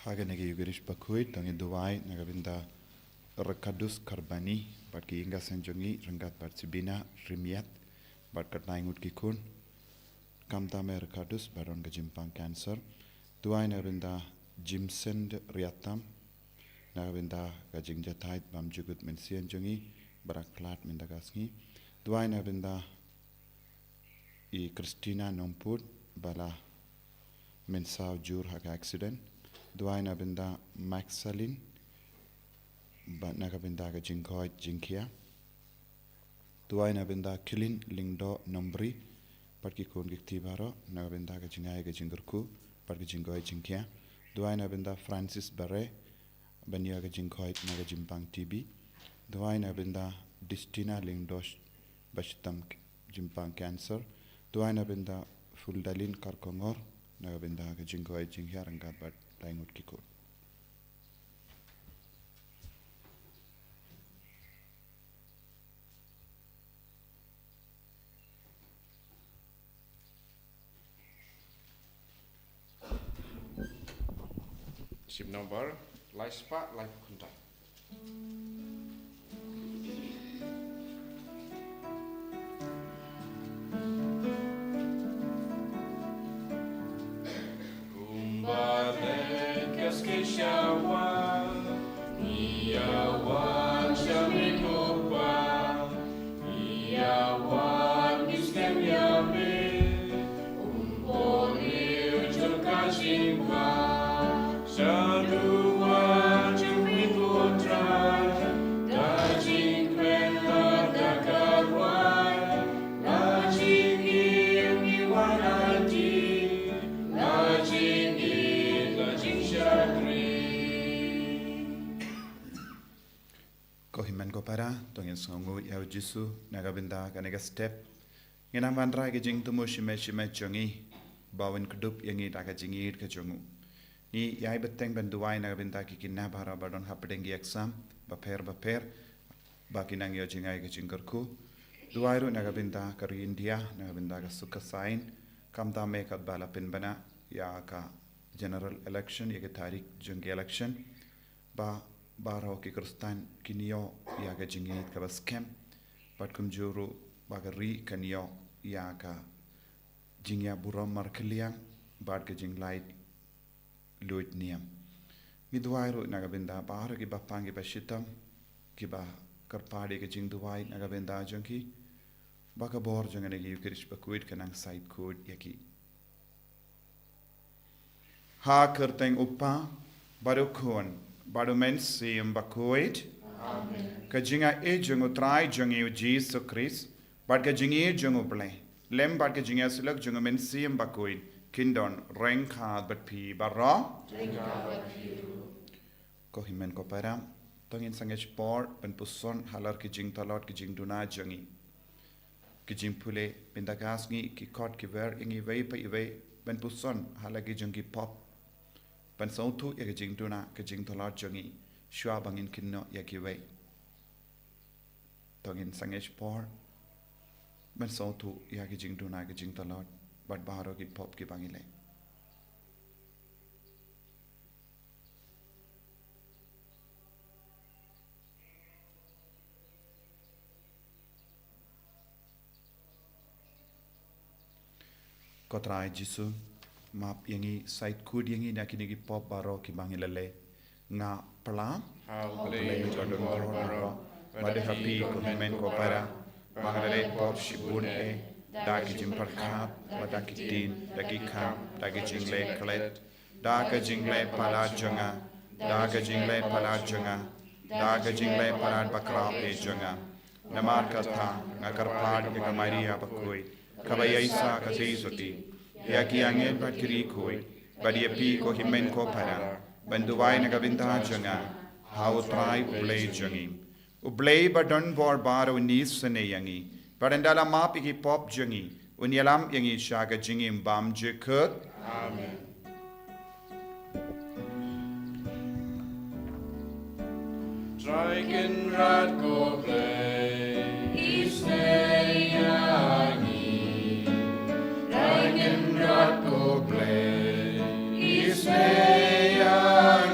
Haganegi Ugarish Bakhuid, Tangi Duwai, Nagabinda Rakadus Karbani, Barki Inga Sanjongi, Rangat Batsibina, Rimiat, Barkatnaingut Kikun, Kamtame Rakadus, Baron Gajimpang Cancer, Duwai Nagabinda Jimsend Riatam, Nagabinda Gajing Jatait, Bamjugut Mensian Jongi, Baraklat Mindagasni, Duwai Nagabinda I Christina Nompur, Bala Mensaw Jur Haka Accident, Duwai Nabinda Maxalin, but Nagabinda Jinkoi Jinkia, Duwai Nabinda Kilin Lingdo Nombri, Parkikun Giktibaro, Nagabinda Jingai Jingurku, Parkijingoi Jinkia, Duwai Nabinda Francis Barre, Banyaga Jinkoi Nagajimpang TB, Duwai Nabinda Distina Lingdosh Bashtam Jimpang Cancer, Duwai Nabinda Fuldalin Karkongor, Nagabinda Jinkoi Jinkia Rangat Bat. Taïew Kiko. Ship number, life spa, life contact. Kohiman ko para tongin songu yau jisu nagabinda kanega step ngina mandra ke jing tumu shime chongi bawin kedup yangi daga jingir ke jongu ni yai beteng banduai nagabinda ki kinna bara badon hapedengi exam baper bakinang yo jingai ke jingkerku duairu nagabinda kari India nagabinda ka suka sign kamta me kat bala pin bana ya ka general election ya ke tarik jungi election ba Baro ki Kristan kinio ya ga jingit ka baskem bat kumjuru bagari kanio ya ka jingya buram markliang bat ka jinglait luit niam midwairu nagabinda bahar ki bapangi bashitam ki ba karpade ka jingduai nagabinda jonki baka bor jongane ki ukirish Bakhuid kanang side code yaki ha kerteng uppa barukhon Badumen siyum Bakhuid. Amen. Kajinga e jungu trai jungu Jesus Christ. Bad kajingi jungu ble. Lem bad kajinga sulak jungu men siyum Bakhuid. Kindon rengkad bat pi barra. Ko himen ko para. Tongin sangech por ben puson halar kijing talot kijing duna jungi. Kijing pule bindagasngi ki kot ki ver ingi vei pa iwe ben puson halar kijing ki pop. Ban sautu ya kajing tuna kajing tolot jongi shua bangin kinno ya kiwei tongin sangesh por ban sautu ya kajing tuna kajing tolot bat baharo ki pop ki bangile kotrai jisu map yangi site code yangi nakini ki pop baro ki bangilale nga pala How play play jodon Jordan baro bade happy ko men ko para bangale pop shibun e da ki jimpar khat bada ki tin da ki kham da ki jingle klet da ka jingle pala jonga da ka jingle pala jonga da ka jingle pala bakra e jonga namar ka tha nga karpad ke Maria Bakhuid kabayisa ka seisoti ya ki angel bat kiri koi badia pi ko himen ko para banduwai nagabinda jonga how try ublay jongi ublay badon bor baro nis sene yangi barandala map ki pop jongi unyalam yangi shaga jingim bam jekut Amen. Dragon rat go play Isneyangi Dragon rat go play Isneyangi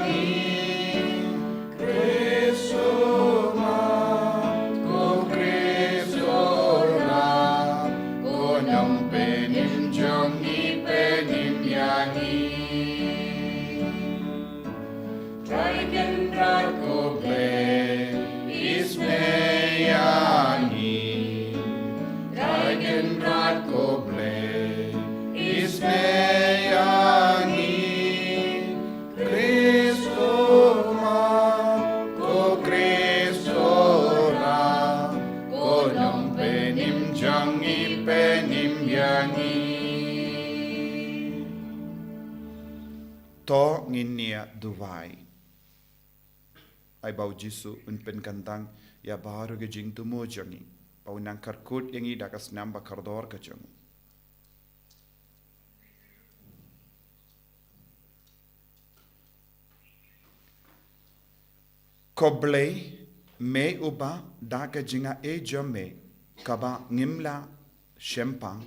rat ko ble ismeyangi Dragon rat ko ble ismeyangi Kristo ma ko Kristo ra ko nong penim jangi penim yangi To nginia duwai. Ay bau Jisu unpen kantang ya baru ke jing tumo jangi. Bau nang karkut yangi dakas namba kardor ke jangu. Koblei me uba daka jinga e jame kaba ngimla shempang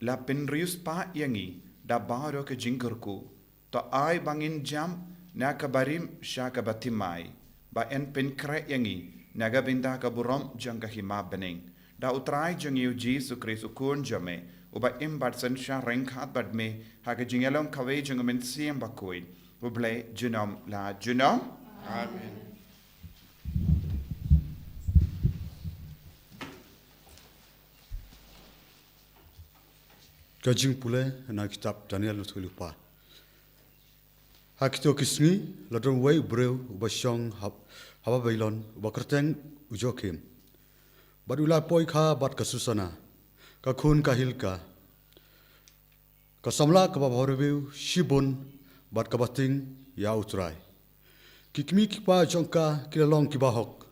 la penrius pa yangi da baru ke jingkerku. To ay bangin jam na kabarim siya kabatimay ba en penkre yangi nagabinda kaburom jang kahima bening da utray jang yu Jesu Kristo kun jame uba imbat san siya rengkat bad me haga jingalong kawe jang men siyang Bakhuid uble junom la junom Amen. Kajing pule na kitab Daniel lupa. Hakito kisngi ladron way breu ubashong haba bailon ubakerteng ujokim. Badula poi kha bat kasusana kakun kahilka kasamla kababhorbiu shibun bat kabating ya utrai. Kikmi kipa jongka kilalong kibahok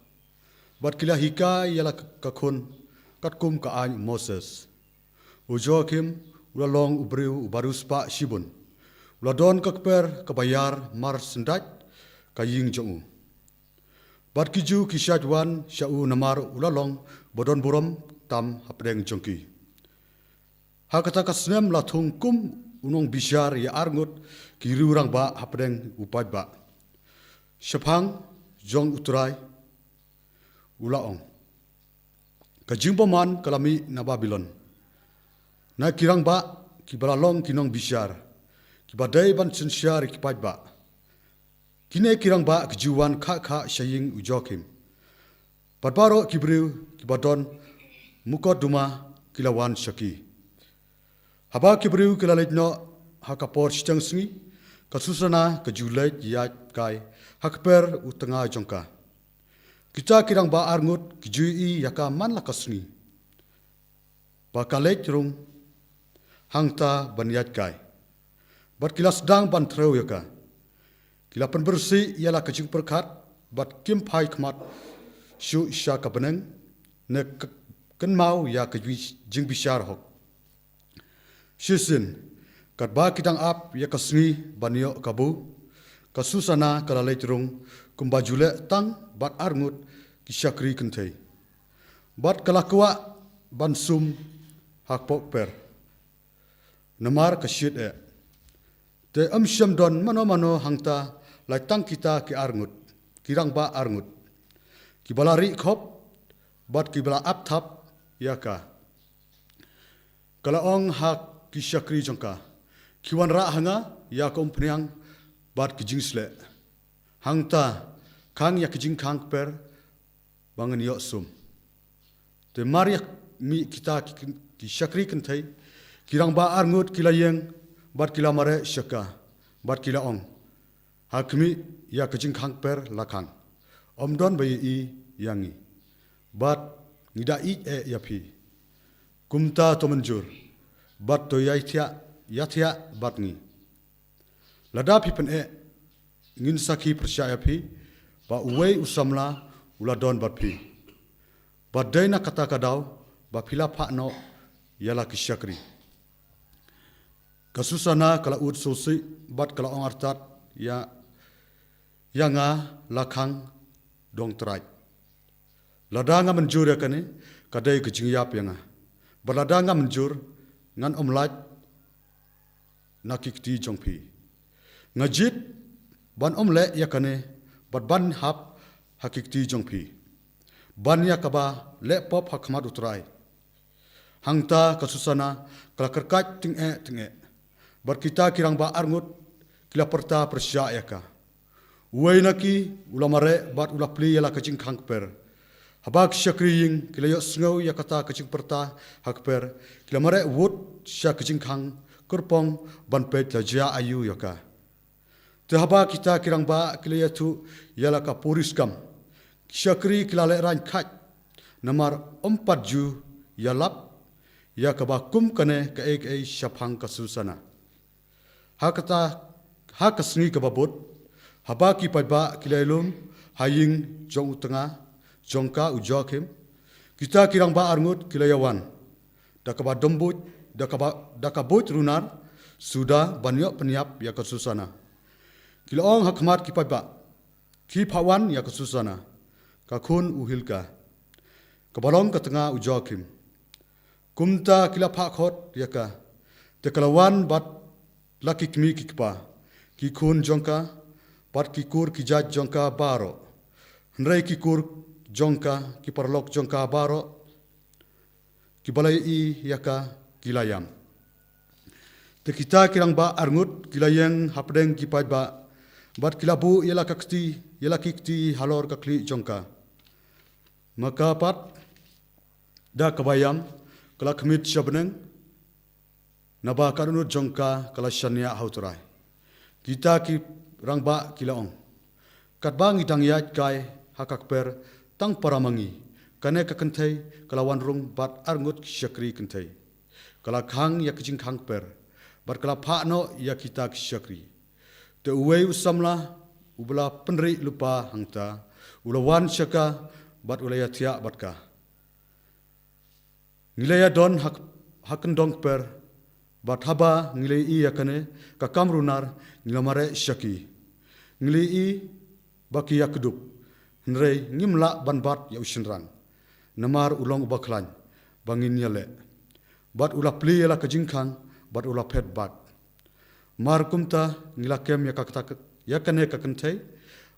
bat kila hika yala kakun katkum ka an Moses. Ujokim ulalong ubreu ubaruspa shibun. Ladon kakper kabayar mar sendat kaying jongu. Bat kiju kisyadwan syau namar ulalong bodon burom tam hapdeng jongki. Hakata kasnem latung kum unong bisyar ya arngut kirurang ba hapdeng upad ba. Syapang jong utrai ulaong. Kajing paman kalami na Babylon. Na kirang ba kibalalong kinong bisyar. Kibadai ban sensyar kipad ba. Kine kirang ba kejuan kha syaying ujokim. Padbaro kibriu kibadon mukot duma kilawan syaki. Haba kibriu kilaletno hakapor syang Sngi kasusana kejulet yat kai hakper utengah jongka. Kita kirang ba arngut kijui yaka man lakasni. Bakalet rung hangta banyat kai. Bat kila sedang ban treu yaka. Kila penbersih ialah kecing perkat bat kim pai kmat syu isya kabeneng ne kenmau ya ke jing bisyar hok. Syisin kat ba kitang ap ya kasni banyo kabu kasusana kalalai terung kumbajule tang bat arngut kisyakri kentai. Bat kalakwa ban sum hakpok per. Namar kasyid e. Te amsyam don mano hangta lai tang kita ki arngut kirang ba arngut kibalari khop bat kibala ap thap yaka kalaong hak kisyakri jongka kiwan ra hanga ya kompnyang bat kijingsle hangta kang ya kijing kang per bangan yo sum te mariak mi kita kisyakri kentai kirang ba arngut kilayeng bat kila mare syaka bat kila ong hakmi ya kejing khang per lakang omdon bayi i yangi bat ngida i e yapi kumta to menjur bat to yathia bat ngi lada pi pen e ngin saki percaya pi ba uwei usamla uladon bat pi bat daina kata kadau ba pila phano yala kisyakri kasusana kala ud sosi bat kala ong artat ya yanga lakang dong trai ladanga menjur ya kane kadai kejing yap yanga baladanga menjur ngan omlat nakikti jongpi ngajit ban omle ya kane bat ban hap hakikti jongpi ban ya kaba le pop hakmat utrai hangta kasusana kala kerkat ting e bat kita kirang ba arngut kila perta persya yaka Uway naki ulamare bat ulapli yala kacing kangper. Habak syakriing kila yok sngau ya kata kacing perta hakper. Kila mare wud sya kacing kang kurpong banpet la jia ayu yaka. Tehaba kita kirang ba kila yatu yala ka puriskam. Syakri kila le ran khat. Namar 4 ju yalap ya kabakum kane ka ek syapang kasusana. Hakata hakasngi kababut. Habaki padba kilailum haying jong utanga jongka ujokim kita kirang ba arngut kilayawan dakaba dombut dakabut runar sudah banyak peniap ya kasusana kilaong hakmat ki padba ki pawan ya kasusana kakun uhilka kabalong katanga ujokim kumta kila pakhot yaka tekalawan bat laki kmi kikpa ki kun jongka Pat kikur kijat jongka baro. Hnrei kikur jongka kiparlok jongka baro. Kibalai i yaka kilayam. Te kita kirang ba arngut kilayang hapdeng kipad ba. Bat kilabu yala kikti halor kakli jongka. Maka pat da kabayam kala kemit syabneng. Naba karunut jongka kala syania hauturai. Kita rangba kilaong. Katbang idang yat kai hakakper tang paramangi. Kane kakentai kalawan rung bat arngut syakri kentai. Kala khang ya kicing khang per. Bat kala pakno ya kita syakri. Te uwei usamla ubla penri lupa hangta. Ulawan syaka bat ulaya tiak batka. Ngilaya don hakendong per. Bat haba ngilai iya kane kakam runar ngilamare syaki. Ngilai baki yakdup. Nrei ngimla banbat ya usinrang. Namar ulong baklan bangin yale. Bat ulapli yala kajingkang bat ulapet bat. Mar kumta ngilakem ya kane kakentai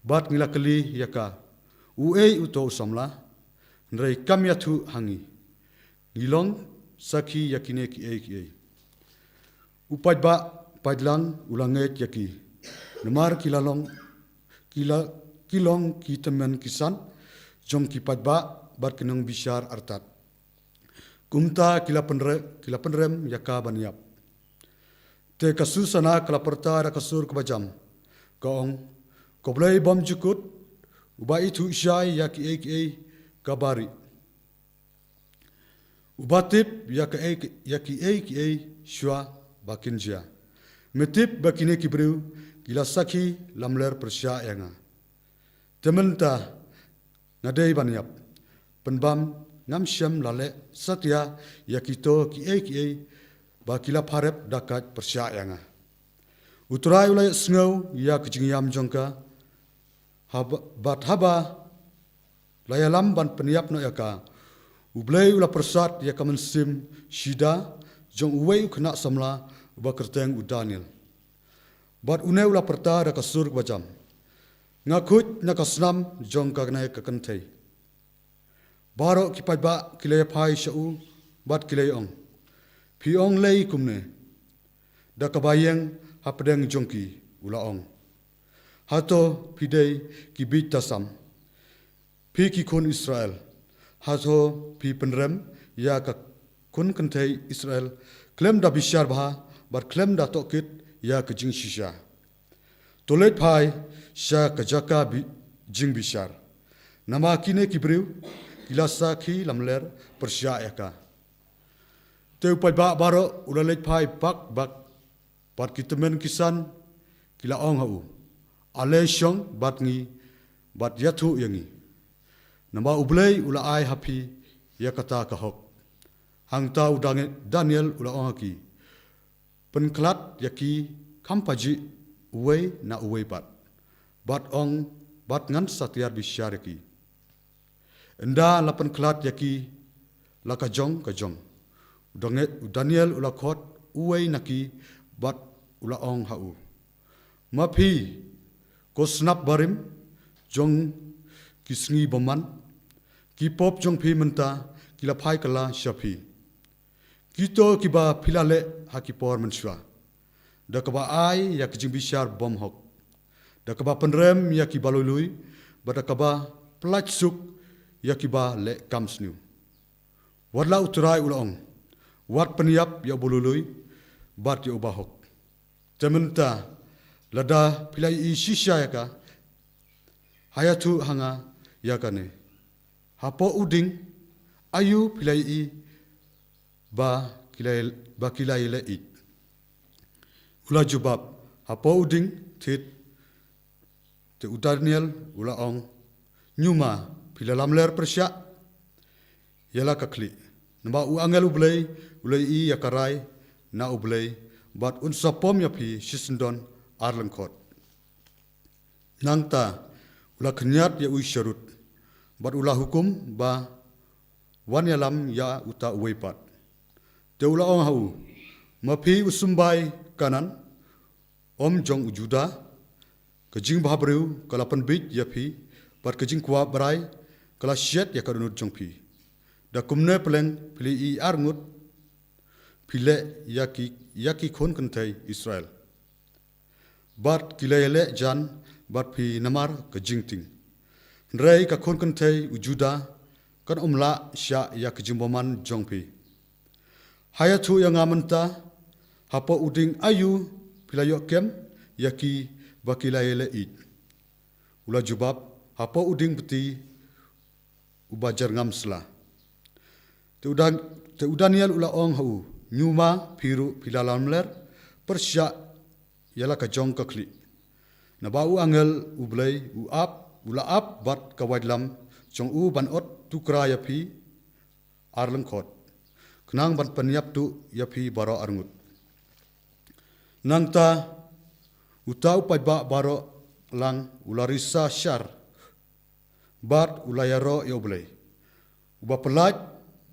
bat ngilakeli yaka. Uei uto usamla. Nrei kam yatu hangi. Ngilong saki yakine ki. Upad ba padlang ulanget yaki. Namar kilong kitemen kisan jong kipad ba bat kenang bisyar artat. Kumta kila penrem yaka baniap. Te kasusana kala perta da kasur kebajam. Kaong koblai bom jukut uba itu syai yaki kabari. Ubatip yaki syua bakinjia. Metip bakine kibriu gila saki lamler persya yanga. Tementa nadei baniap. Penbam ngamsyam lale satya yakito ki bakila parep dakat persya yanga. Uturai ulai sngau ya kejingyam jongka. Bat haba layalam ban peniap no yaka. Ublai ula persat yaka mensim shida jong uwei kena samla uba kerteng Daniel. Bat une ula perta da kasur bajam. Ngakut nakasnam jong kagnai kakentai. Baro kipad ba kilay pai syau bat kilay ong. Pi ong lei kumne. Da kabayeng hapdeng jongki ula ong. Hato pidei kibit tasam. Pi kikun Israel. Hato pi penrem ya kun kentai Israel klem da bisyar bah bar klem da tokit ya kejing shisha. Tolet pai sya kejaka jing bisyar. Nama kine kibriu kilasa ki lamler persya yaka. Te upai ba baro ulalet pai bak bat kitemen kisan kila ong hau. Ale syong bat ngi bat yatu yangi. Nama ublei ula ai hapi ya kata kahok. Hang tau Daniel ula ongaki. Penklat yaki kampaji uwei na uwei bat. Bat ong bat ngan satyar bisyar yaki. Enda la penklat yaki la kajong. Daniel ula khot uwei naki bat ula ong hau. Mapi ko snap barim jong kisngi boman. Ki pop jong pi menta kila pai kala syapi. Kito kiba pilale hakipor mensua. Da kaba ai ya kijing bisyar bom hok. Da kaba penrem ya ki balului, bada kaba pelaj suk ya ki ba le kamsnu. Wadla uturai ulong, wad peniap ya bulului, bat ya ubahok. Tementa lada pilai I shisha ya ka, hayatu hanga ya kane. Hapo uding ayu pilai I ba kilai le it. Ula jubab hapo uding tit te udaniel ula ong nyuma pila lamler persya yala kakli. Namba u angel ulai I yakarai na ublei bat unsapom ya pi shisendon arlengkot. Nangta ula kenyat ya ui syarut bat ula hukum ba wan yalam ya uta uwepat. Te ula ong hau mapi usumbai kanan om jong ujuda kejing bahabreu kala penbit ya pi bat kejing kuwa berai kala syet ya kadunut jong pi. Da kumne peleng pili I arngut pile yaki khon kentai Israel. Bat kilayele jan bat pi namar kejing ting. Rei ka khon kentai ujuda kan umla sya ya kejimboman jong pi. Hayatu yang amenta hapo uding ayu pilayo kem yaki bakilayele it. Ula jubab hapo uding beti ubajar ngamsla. Te udaniel ula ong hau nyuma piru pilalamler persya yala kajong kakli. Nabau angel ublay ula ap bat kawaidlam jong u banot tukra yapi arlengkot. Kenang ban peniap tu yapi baro arngut. Nangta utau paiba baro lang ularisa syar bat ulayaro ya ublay. Uba pelaj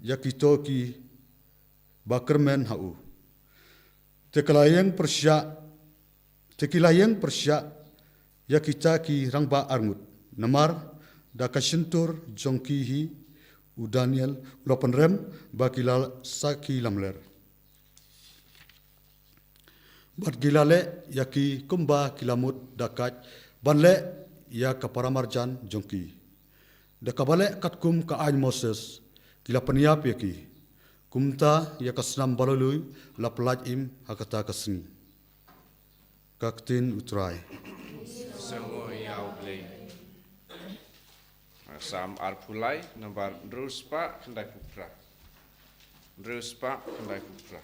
yakito ki bakermen hau. Tekilayang persya ya kita ki rangba arngut. Namar da kasentur jongkihi u Daniel ulapan rem bakilal saki lamler. Bat gilale yaki kumba kilamut dakat banle ya kaparamarjan jongki. Da kabale katkum ka ain Moses kila peniap yaki. Kumta ya kasnam balului la pelaj im hakata kasni. Kaktin utrai. Sngi yau blei. Sam arpulai nambar ruspa kendai kupra. Ruspa kendai kupra.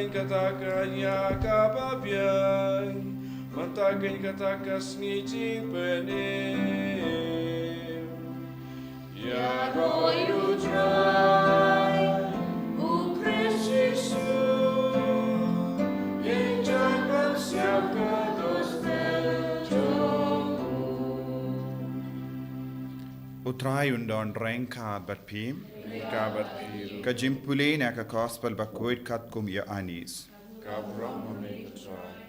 katakan ya kapabian, mantakan katakan Sngi jing penim. Ya roh utrai, u Kristus, yang jangan siapa dosa jauh. Utrai undon rengkat berpim. Kabat biru, Kajimpuli na ka gospel Bakhuid kat kum ya anis. kabram mamik utrai.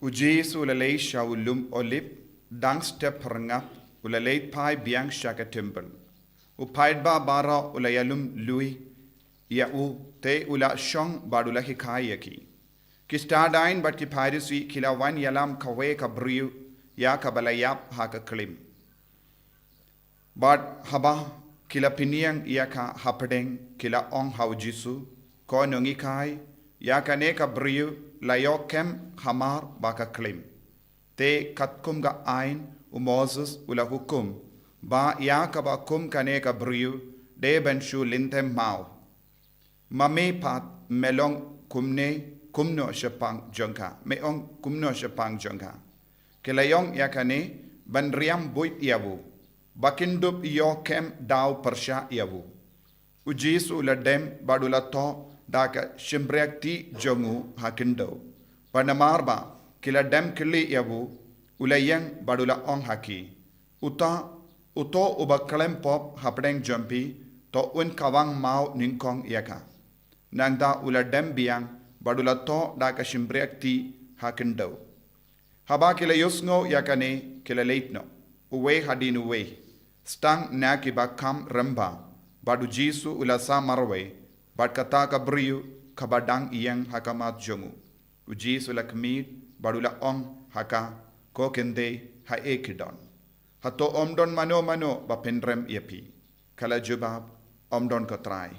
Uji su ulalay siya ulum olip, dang step perengap, ulalay pai biang siya ka temple. Upaid ba bara ulayalum lui, ya u te ula syong badula hikaya ki. Kistadain bat ki pairisi kilawan yalam kawe ka briu, ya ka balayap ha ka klim. But haba kila piniang ia ka hapadeng kila ong hau jisu ko nungi kai ya ka ne ka briu layo kem hamar baka klim te katkum ga ain u Moses ula hukum ba ya ka ba kum ka ne ka briu de ben shu lintem mau mame pat melong kumno shapang jongka me ong kumno shapang jongka kila yong ya ka ne ban riam buit yabu Bakindup iyo kem daw persya yawu. Ujis uladem badula to daka shimbriakti jongu hakindo. Panamarba kila dem kili yawu ulayang badula ong haki. Uto ubakalem pop hapdeng jumpi to un kawang mau Nyngkong yaka. Nangda uladem biang badula to daka shimbriakti hakindo. Haba kila yusngo yakane kila leitno. Uwe hadin uwe. Stang na ki bakam ramba, badu jisu ulasa marwe, bad kata kabriu kabadang iyang hakamat jongu. Ujis ulakmid badula ong haka ko kende ha ekidon. Hato omdon mano ba pendrem yapi. Kala jubab omdon kotrai.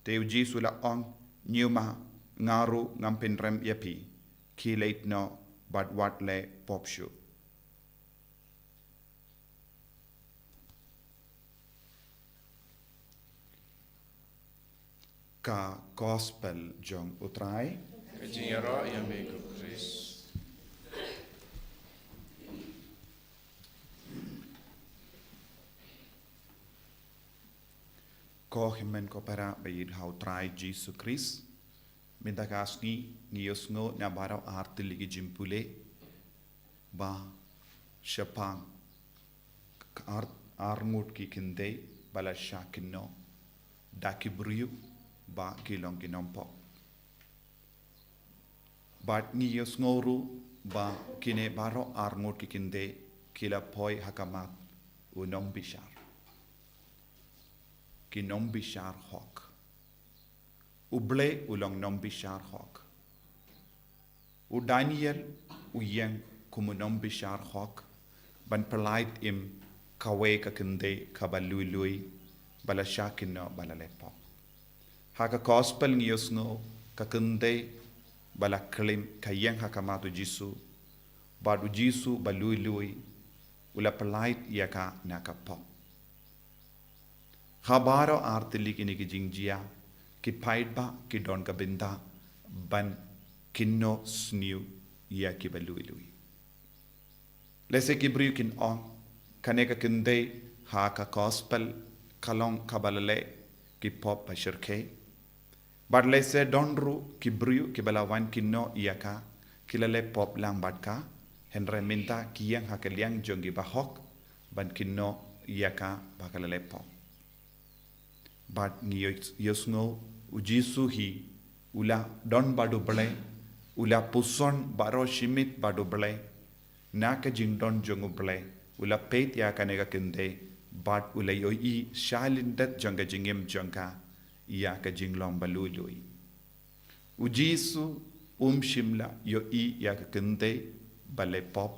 Te ujis ula ong nyuma ngaru ngam pendrem yapi. Kileit no bad watle popshu. Ka gospel jong utrai Kajingara yang bego Kris. ko himen ko para bayid hau trai Jesus Christ minta kasni ngiyosngo na baraw artiligi jimpule ba syapang armut ki kinde bala syakino dakibriu ba kilong kinompo. Bat ngiyos ngoru ba kine baro arngot kikinde kila poi hakamat unom bishar. Kinom bishar hok. Uble ulong nom bishar hok. U Daniel uyeng kumunom bishar hok ban pelait im kawe kakinde kabalului bala syakino bala lepok. Haka gospel ngiyos ngo kakende bala klim kayang hakamatu jisu badu jisu balui ula pelait yaka nakapo. Habaro artili kini ki jingjia ki paidba ki don kabinda ban kinno sniu ya ki balui. Lese ki briu kin on kaneka kende haka gospel kalong kabalale ki pop bashirke. But let's say donru kibriu kibalawan kinno iyaka kilale pop lang badka henre minta kiyang hakaliang jongi bahok ban kinno iyaka bakalale pop. But ni yosngo ujisu hi ula don badu bale ula puson baro shimit badu bale naka jing don jongu bale ula peit ya kanega kinde but ula yoi shalindat jonga jingim jonga ia ka jinglong balului. Ujisu shimla yo i ya ka kente bale pop.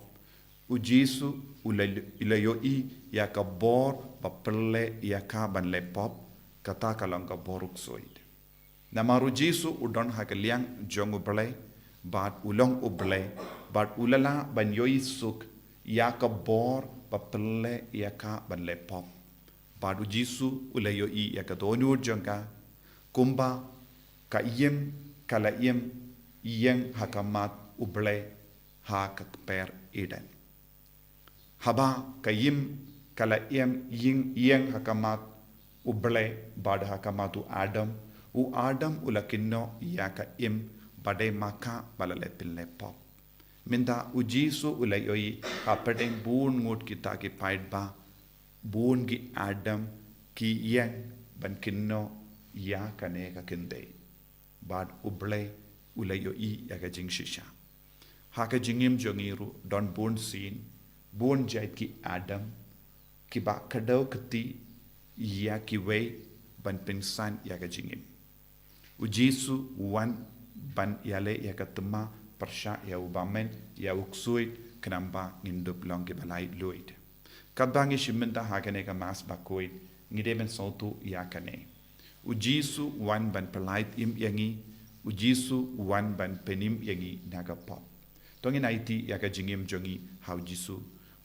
Ujisu ila yo i ya ka bor ba perle ya ka ban le pop kata kalong ka boruk soid. Namaru jisu udon ha ka liang jongu bale bat ulong uble bat ulala ban yo i suk ya ka bor ba perle ya ka ban le pop. Bat ujisu ula yo i ya ka donur jongka kumba ka iem kala iem hakamat uble ha kakper eden. Haba ka kala iem hakamat uble bad hakamatu Adam u Adam ulakinno ya ka bade maka balale pilne pop. Minda ujisu ulayoi apedeng bun ngut kita ki paidba bun gi Adam ki ban kinno ya kane ka kinde bad uble ulayoi ya ka jing shisha. Haka jingim jongiru don bun sin bun jait ki Adam ki ba kadau keti ya ki wei ban pinsan ya ka jingim. Ujisu wan ban yale ya ka tema persya ya ubamen ya uksui kenamba ngindup long ke balai luid. Kadbangi shimenta hakane ka mas Bakhuid ngide ben sautu ya kane. Ujisu wan ban pelait yangi ujisu wan ban penim yangi naga pop. Tongin IT ya ka jingim jongi hau jisu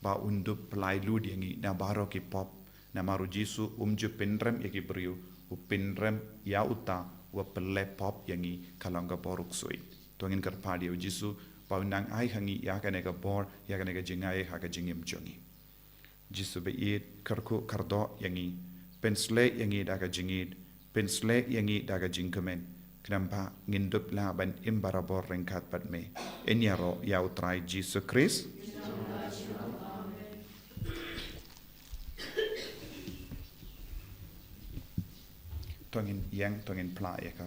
ba undup pelai lud yangi na baro ki pop na maru jisu umju pinrem yaki beriu upinrem ya uta wa pele pop yangi kalanga boruk suit. Tongin kerpadi jisu paunang ai hangi ya ka nega bor ya ka nega jingai ha ka jingim jongi. Jisu beit kerku kardo yangi pensle yangi daga jingid pensle yangi daga jingkemen kenapa ngindup laban imbarabor rengkat padme enyaro ya utrai Jisu Kris. Tongin pla ya ka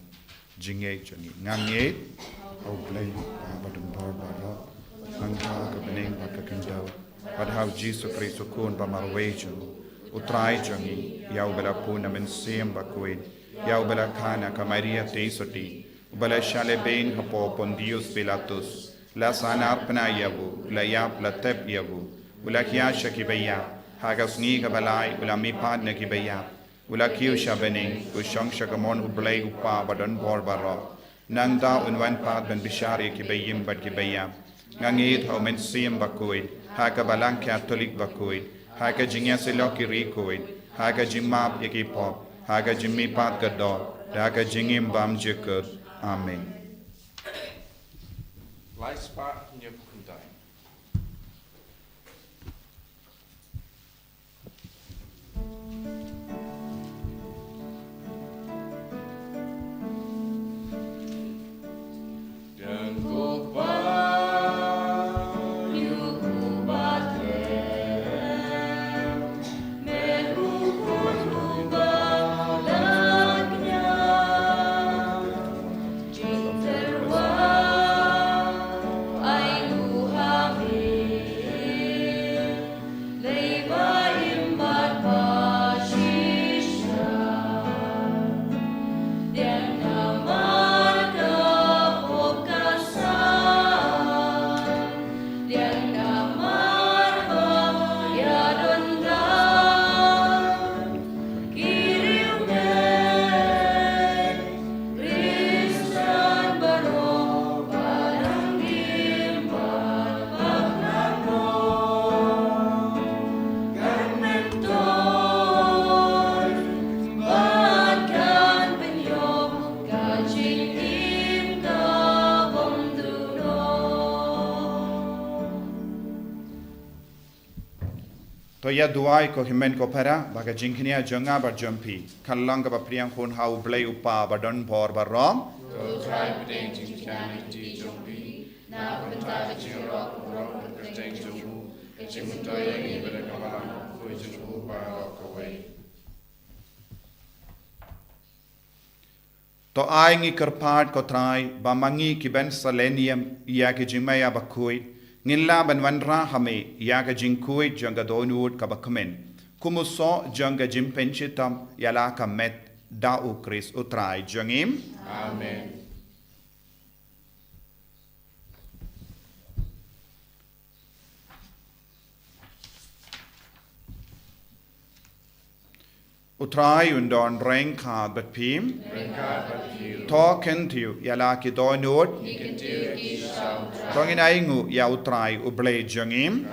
jingai jongi ngange au play badum bar baro mangha ka bening ka kendau padahal Jisu Kris ukun pa marwejo utrai jongi ya ubala puna men sem Bakhuid ya ubala kana ka Maria teisoti ubala shale bein hapo Pontius Pilatus la sanar pna yabu la yap la tep yabu ula kya shakibaya haga Sngi ka balai ula mi pad na kibaya ula kiu shabening ushang shakamon ublay upa badan bor baro nangda unwan pad ben bishari kibayim bad kibaya ngangit hau men sem Bakhuid haga balang Catholic Bakhuid haga jingya siloki rikoid haga jimap yaki pop haga jimmi pat gado haga jingim bam jikut. Amen. Laispa nyepundai. To ya duai ko himen ko para baga jingknia jonga bar jumpi kallang ba priang khon hau blay upa badon bor barom To try bedeng jingkani di jumpi na penta jirok ro bedeng jumu jimuto yangi beda kamalang ko jimu ba lokaway. To ai ngi kerpat ko trai ba mangi ki ben selenium ya ki jimaya Bakhuid ngilla ban wanra hame ya ka jingkui janga donut ka bakmen kumuso janga jimpenchitam yala ka met da u Kris utrai jangim. Amen. Utrai undon rengka bat pim token tiu yala ki donut tongin aingu ya utrai uble jangim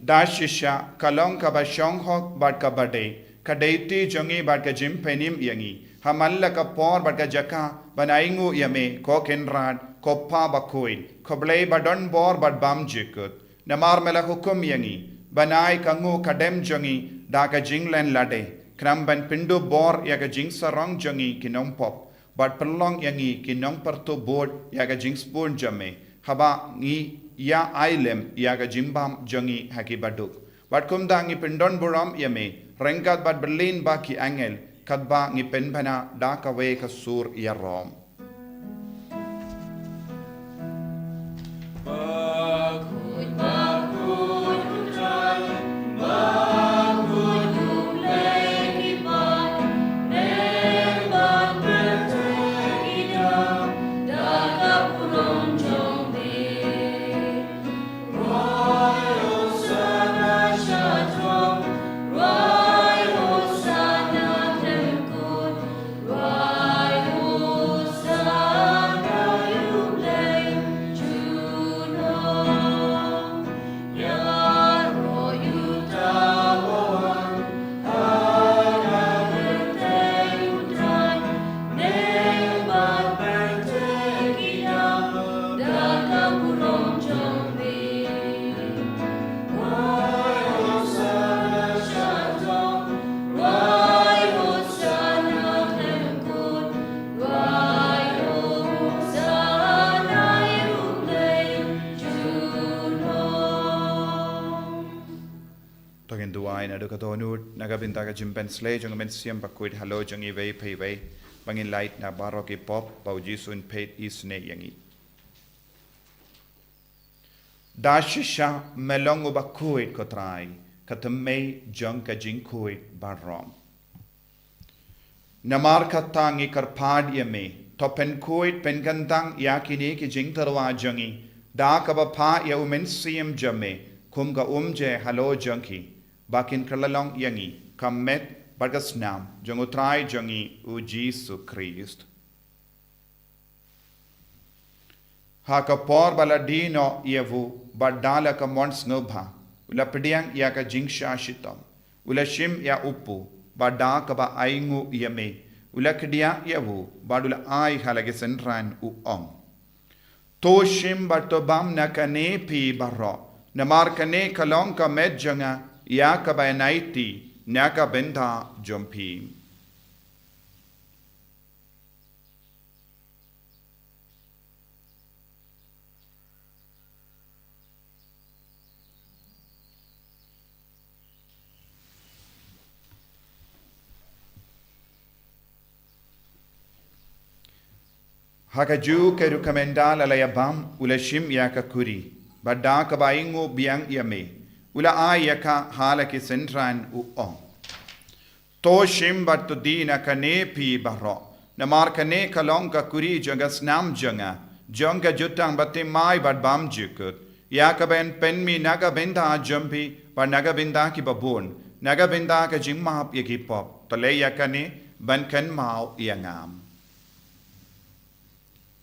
dashisha kalong ka ba shonghok bat ka bade kadeti jangi bat ka jimpenim yangi hamalla ka por bat ka jaka banaingu yame ko kenran ko pa Bakhuid ko blei badon bor bat bam jikut namar mela hukum yangi banai kangu kadem jongi da ka jinglen lade kram ban pindu bor ya ka jing sarong jongi kinong pop bat pelong yangi kinong pertu board ya ka jing spoon jame haba ngi ya ailem ya ka jimbam jongi haki baduk bat kumda ngi pindon buram yame rengkat bat berlin baki angel kadba ngi penbana da ka we ka sur ya rom Bakhuid, Bakhuid, Utrai, Bakhuid, Uleki Bai, Nebak Bertekida, Daga Puron Jombe, Roy Osana Shatrom, Roy Osana Temkut, Roy Osana Yulei, Juno, Yaro Yutawan, Aga Berte Utrai, Nebak Bertekida, Daga Puron Jombe, Roy Osana Shatrom, Roy Osana Temkut, Roy Osana Yulei, Juno. Togin duai na duka tonut nagabinta ka jimpen slay jong men siam Bakhuid halo jong i vei pei vei bangin light na baroki pop bau jisun peit isne yangi dashisha melongo Bakhuid kotrai katamei jong ka jingkuid barom namar katangi karpad yame topen kuid penkantang yakini ki jingtarwa jongi da kaba pa ya umen siam jame kumga umje halo jonki bakin kerlalong yangi kamet bagasnam jongutrai jongi u Jesu Christ haka por baladino yevu badala ka mons ngobha ula pediang ya ka jingsha shitam ula shim ya upu bada ka ba aingu yame ula kedia yevu badula ai halage senran u ong to shim batobam na kane pi barro namar kane kalong ka medjanga ya ka ba naiti naka benda jompi Hakaju ke rukamenda lalaya bam ula shim yaka kuri badda ka baingo biang yame ula ai yaka halaki sentran u on to shim battu dina kane pi barro namar kane kalong ka kuri janga snam janga jonga jutang batte mai bad bam jukut yaka ben penmi naga benda jumpi ba naga benda ki babon naga benda ka jimma yaki pop to le yakane ban kan mau yangam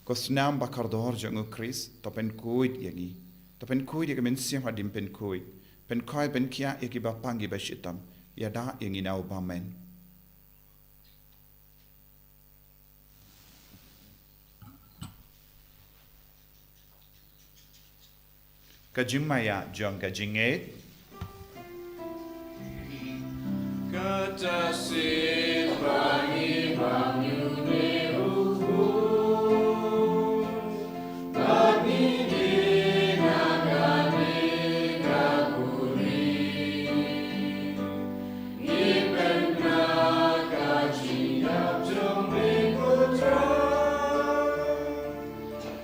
Kosnam bakardor jangu Chris topen kuid yangi topen kuid yaki mensiam hadim pen kuid pen koi pen kia yaki bapangi bashitam yada yangi nau bamen kajimaya jong kajinget Kata sifani bangyune uku Kadini nagani kakuri Ipen nakajinap jombi putra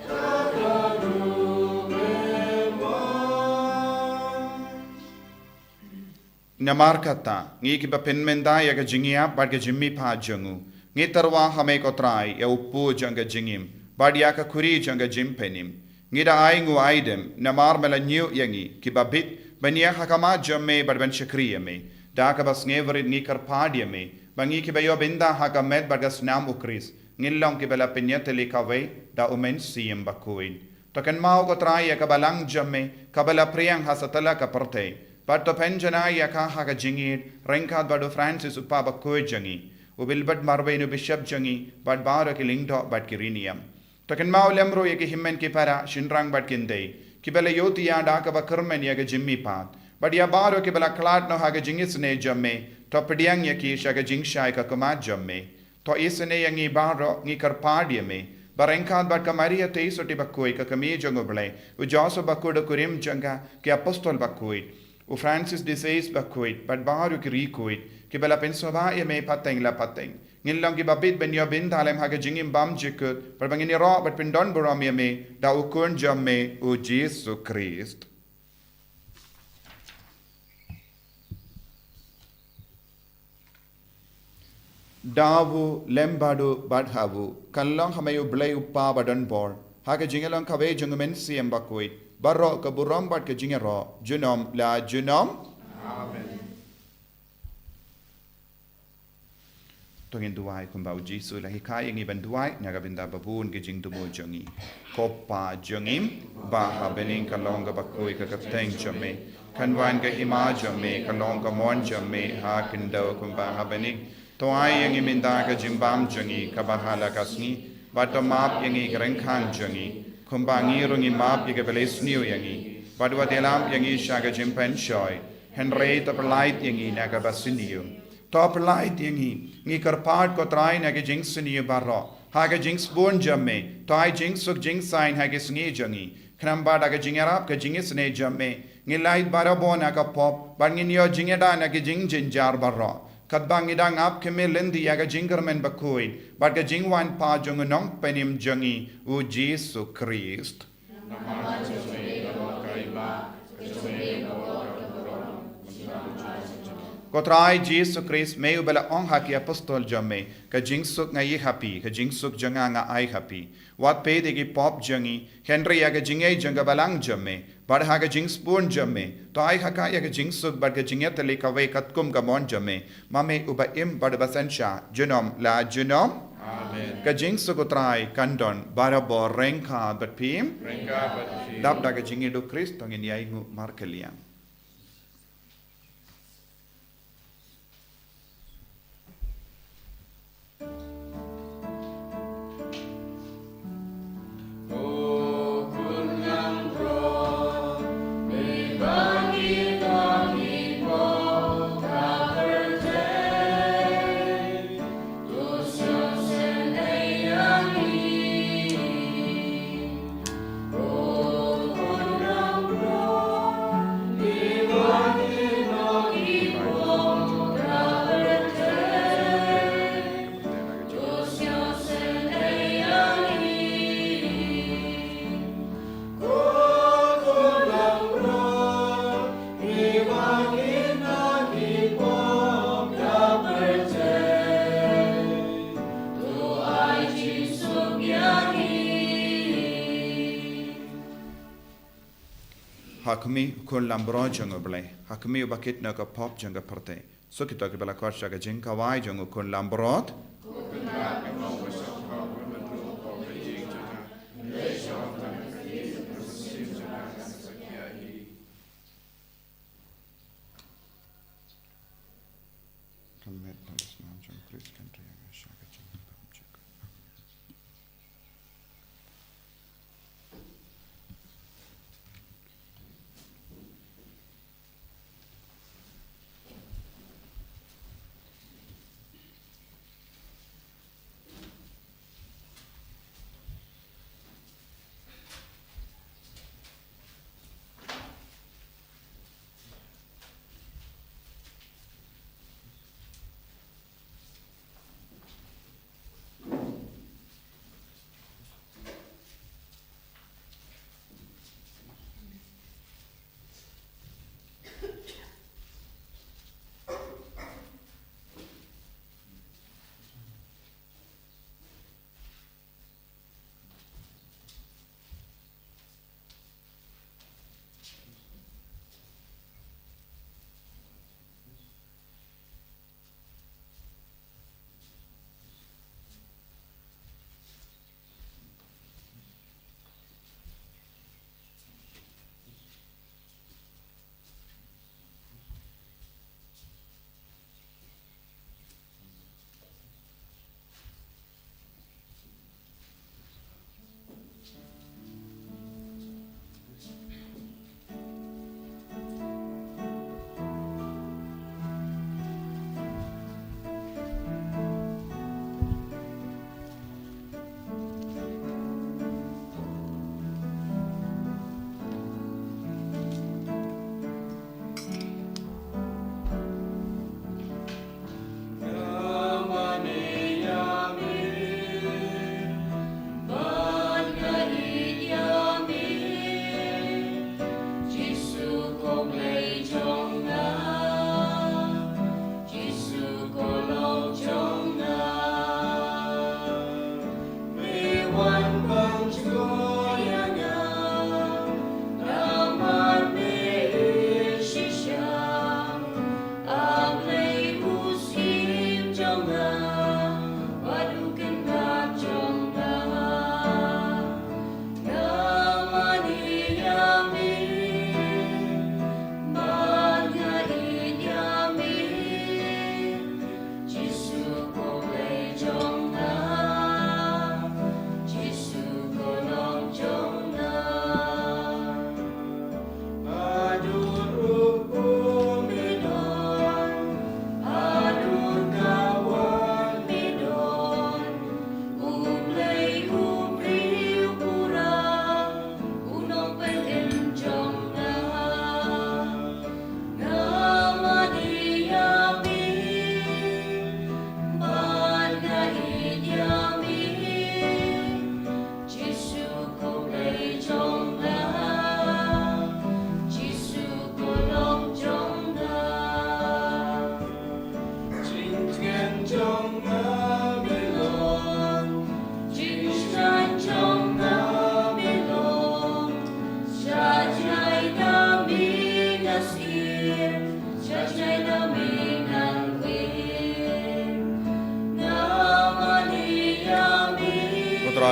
Kakadu Namar kata ngi ki ba penmenda ya ka jingia bad ka jimmi pa jangu ngi tarwa hame ko trai ya uppu janga jingim bad ya ka kuri janga jimpenim ngi da aingu aidem namar mela nyu yangi ki ba bit bania hakama jamme bad ban shakriya me da ka bas ngeverit ngi karpadia me bangi ki ba yo benda hakamet bad ka snam ukris ngillong ki bala penyateli ka we da umen siem Bakhuid to kan mau ko trai ya ka balang jamme ka bala priyang hasatala ka parte But the penjana yaka haka jingit, renkad badu Francis upa Bakhuid jangi. ubil bat marbe inu bishop jangi bat baro ki lingdo bat kiriniam token mau lemro ye ki himmen ki para shinrang bat kinde ki bela yoti ya da ka ba kermen ya ga jimmi pat but ya baro ki bela klat no ha ga jingis ne jamme to pediang ya ki sha ga jingshai ka kama jamme to isene yangi baro ngi karpadi me barengkad bat kamaria te soti bakoi ka kami jango ble u joso bakudo kurim janga ki apostol Bakhuid u Francis de Sales Bakhuid bat baro ki rikuid ki bela pensova ye me pateng la pateng ngin lang ki babit ben yo bin dalem ha ga jingim bam jikut par bangini ro bat pindon boram ye me da u kun jamme u Jesu Christ Davu lembadu badhavu kallang hamayu blay upa badan bor haga jingalong kawe jungumen siem Bakhuid barro ka buram bad ka jingero junom la junom amen tongin duai kumbau Jesu la hikai ngi ban duai nyaga binda babun ke jing tumu jongi kopa jongim ba habening kalong ka Bakhuid ka kapteng jome kanwan ka ima jome kalong ka mon jome ha kindo kumba habening Toai yang iminda ka jimbam jangi kabahala kasni bato map yangi kerengkang jangi kumbangi rungi map yaga beles new yangi badwa delam yangi shaga jimpen shoy henry to light yangi naga basiniu top light yangi ngi karpat ko trai naga jingsiniu barro haga jings bon jamme toai jings suk jing sign haga sngi jangi khnamba daga jingarap ka jingis ne jamme ngi light baro bona ka pop bangin yo jingeda naga jing jinjar barro Kadbang idang ap keme lendi yaga jingermen Bakhuid, but ga jingwan pa jungunong penim jangi u Jesu Christ. Kotrai Jesu Christ may ubela ong haki apostol jamme ka jingsuk ngai happy ka jingsuk janga nga ai happy wat pe de gi pop jangi Henry yaga jingay janga balang jamme bad haga jings pun jamme to ai haka yaga jingsuk bad ga jingetali ka we katkum ka mon jamme mame uba im bad basansha junom la junom amen ka jingsuk kotrai kandon barabo renka bat pim dab daga jingi do Christ ngin yai ngu markelian Hakmi kun lambro jango ble hakmi ubakit na ka pop janga parte so kita ke bala kwasha ga jing kawai jango kun lambrot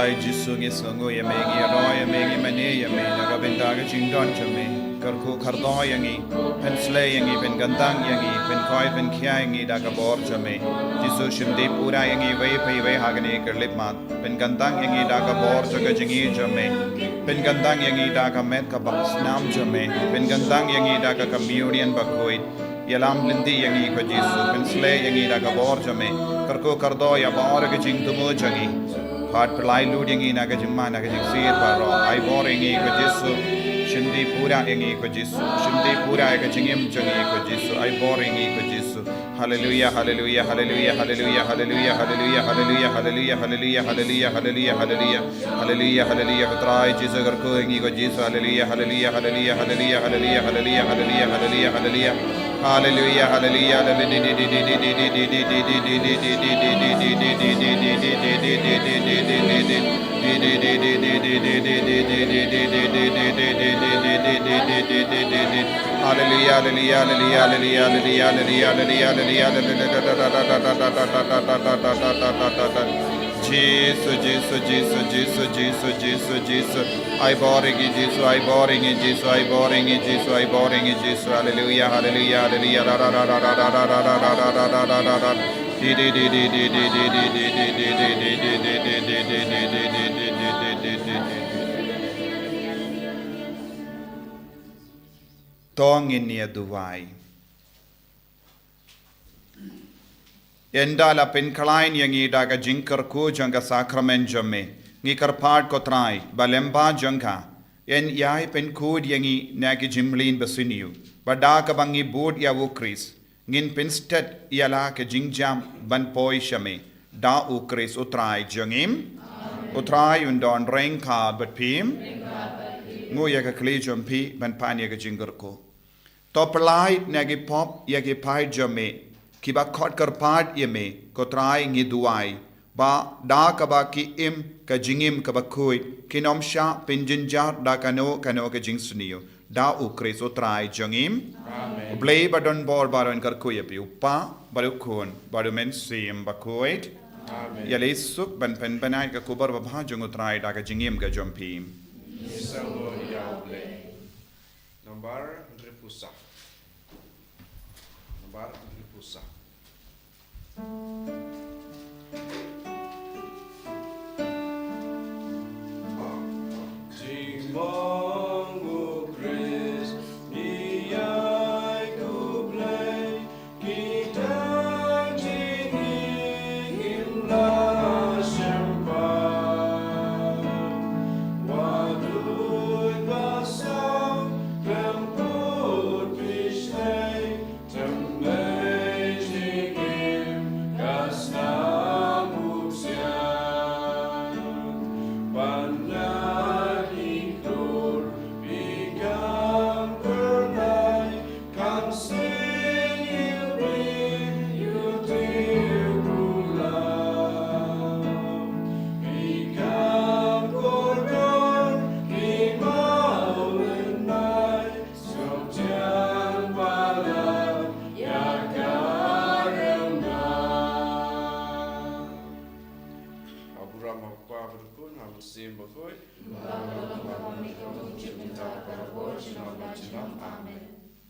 trai Jisu ngi songo ya mengi ro ya mengi mane ya me naga benda ga jingdon chame karko khardo yangi pen slay yangi pen gandang yangi pen koi pen khya yangi da ka bor chame Jisu shimde pura yangi vai pai vai hagane kerlip mat pen gandang yangi da ka bor jaga jingi chame pen gandang yangi da ka met ka bak snam chame pen gandang yangi da ka communion Bakhuid yalam lindi yangi ko Jisu pen slay yangi da ka bor chame karko kardo ya bor ga jing tumo jangi Pat pelai lu yangi naga jimma naga jing sir baro ai bor yangi ko Jisu shindi pura yangi ko Jisu shindi pura ga jingim jangi ko Jisu ai bor yangi ko Jisu hallelujah hallelujah hallelujah hallelujah hallelujah hallelujah hallelujah hallelujah hallelujah hallelujah hallelujah hallelujah hallelujah hallelujah trai Jisu garko yangi ko Jisu hallelujah hallelujah hallelujah hallelujah hallelujah hallelujah hallelujah hallelujah hallelujah Hallelujah, hallelujah, Jesus, Jesus, Jesus, Jesus, Jesus, Jesus, Jesus. I boring it, Jesus, I boring it, Jesus, I boring it, Jesus, I boring it, Jesus. Hallelujah, hallelujah, hallelujah. Ra ra ra ra ra ra ra ra ra ra ra ra ra ra ra. Di di di di di di di di di di di di di di di di di di. Tong in near Dubai. Endala pen klein yangi daga jinkar ko janga sacrament jamme ngikar part ko trai balemba janga en yai pen kod yangi nagi jimlin basiniu bada ka bangi bod ya ukris ngin pen stet yala ke jingjam ban poi shame da ukris utrai jangim utrai undon ring card but pim ngo ya ka klejum pi ban pan ya ka jinkar ko to plai nagi pop ya ke pai jamme Kiba khot kar part yeme kotrai ngi duai ba da kaba ki im ka jingim ka Bakhuid kinom sha pinjin jar da kano ka jing sunio da ukris otrai jangim blay badon bor baron kar kuyapi upa baru kon baru men sim Bakhuid yale suk ban pen banai ka kubar ba jung otrai da ka jingim ka jompi Sawo ya blay Nombar repusa Nombar repusa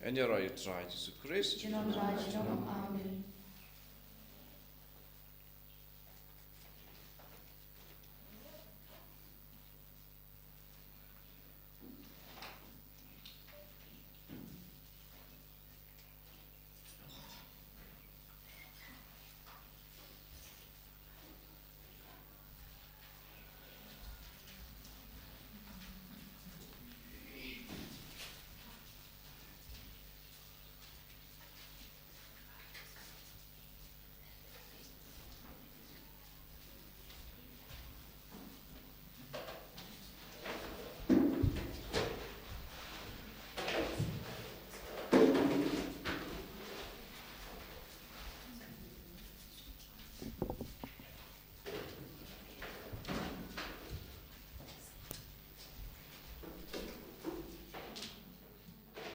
En jag rör ju trai Jesus Kristus. Amen.